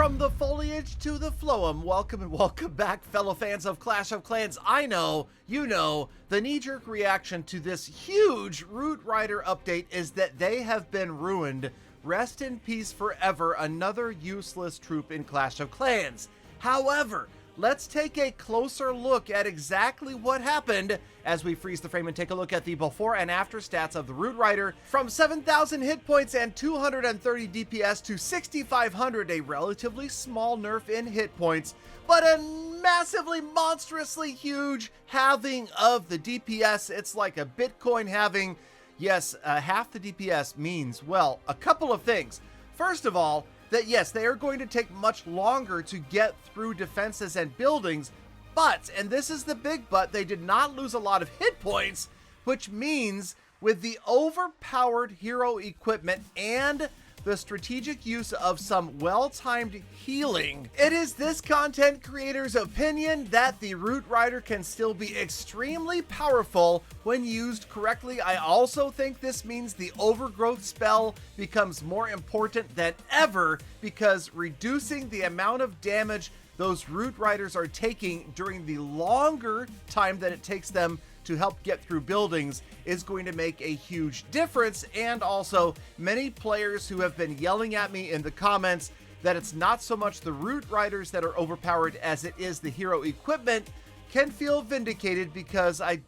From the foliage to the phloem, welcome and welcome back, fellow fans of Clash of Clans. I know, you know, the knee-jerk reaction to this huge Root Rider update is that they have been ruined. Rest in peace forever, another useless troop in Clash of Clans. However, let's take a closer look at exactly what happened as we freeze the frame and take a look at the before and after stats of the Root Rider. From 7,000 hit points and 230 DPS to 6,500, a relatively small nerf in hit points, but a massively, monstrously huge halving of the DPS. It's like a Bitcoin halving. Yes, half the DPS means, well, a couple of things. First of all, that yes, they are going to take much longer to get through defenses and buildings, but, and this is the big but, they did not lose a lot of hit points, which means with the overpowered hero equipment and the strategic use of some well-timed healing, it is this content creator's opinion that the Root Rider can still be extremely powerful when used correctly. I also think this means the overgrowth spell becomes more important than ever, because reducing the amount of damage those Root Riders are taking during the longer time that it takes them to help get through buildings is going to make a huge difference. And also, many players who have been yelling at me in the comments that it's not so much the Root Riders that are overpowered as it is the hero equipment can feel vindicated, because I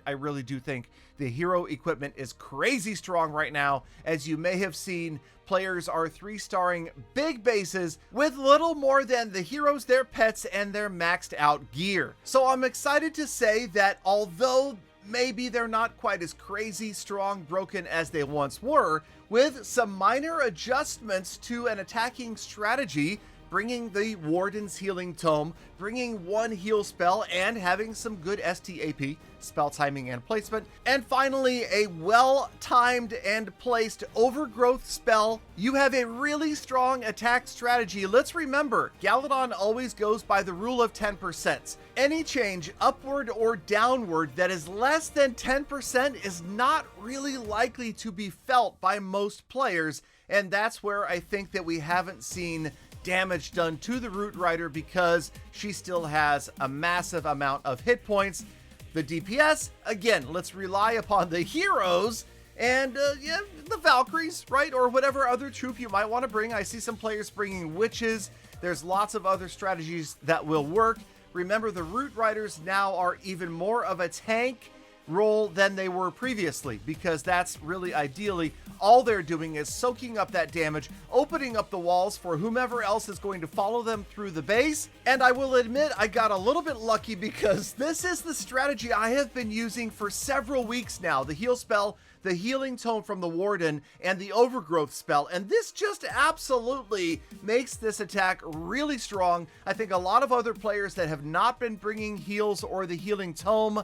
really do think the hero equipment is crazy strong right now. As you may have seen, players are 3-starring big bases with little more than the heroes, their pets, and their maxed out gear. So I'm excited to say that although maybe they're not quite as crazy, strong, broken as they once were, with some minor adjustments to an attacking strategy, bringing the Warden's Healing Tome, bringing one heal spell, and having some good STAP, spell timing and placement, and finally a well-timed and placed overgrowth spell, you have a really strong attack strategy. Let's remember, Galadon always goes by the rule of 10%. Any change upward or downward that is less than 10% is not really likely to be felt by most players, and that's where I think that we haven't seen damage done to the Root Rider, because she still has a massive amount of hit points. The DPS, again, let's rely upon the heroes and yeah, the Valkyries, right? Or whatever other troop you might want to bring. I see some players bringing witches. There's lots of other strategies that will work. Remember, the Root Riders now are even more of a tank role than they were previously, because that's really ideally all they're doing is soaking up that damage, opening up the walls for whomever else is going to follow them through the base. And I will admit I got a little bit lucky, because this is the strategy I have been using for several weeks now: the heal spell, the healing tome from the Warden, and the overgrowth spell. And this just absolutely makes this attack really strong. I think a lot of other players that have not been bringing heals or the healing tome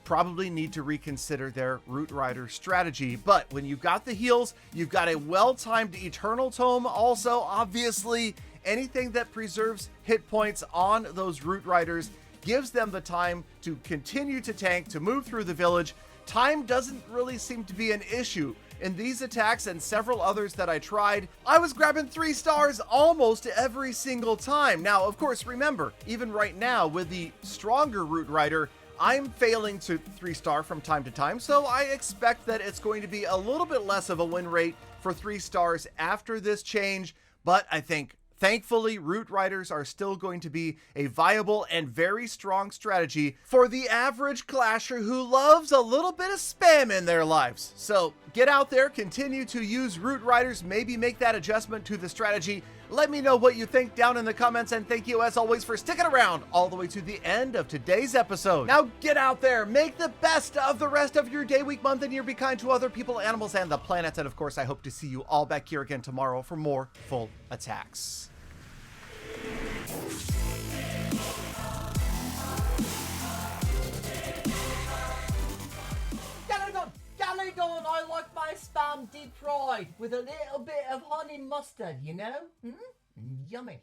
probably need to reconsider their Root Rider strategy. But when you've got the heals, you've got a well-timed Eternal Tome. Also, obviously, anything that preserves hit points on those Root Riders gives them the time to continue to tank, to move through the village. Time doesn't really seem to be an issue. In these attacks and several others that I tried, I was grabbing 3 stars almost every single time. Now, of course, remember, even right now with the stronger Root Rider, I'm failing to 3-star from time to time, so I expect that it's going to be a little bit less of a win rate for 3 stars after this change. But I think, thankfully, Root Riders are still going to be a viable and very strong strategy for the average clasher who loves a little bit of spam in their lives. So get out there, continue to use Root Riders, maybe make that adjustment to the strategy. Let me know what you think down in the comments, and thank you as always for sticking around all the way to the end of today's episode. Now get out there, make the best of the rest of your day, week, month, and year. Be kind to other people, animals, and the planet. And of course, I hope to see you all back here again tomorrow for more full attacks. Galadon, I like my spam deep fried with a little bit of honey mustard, you know? Yummy.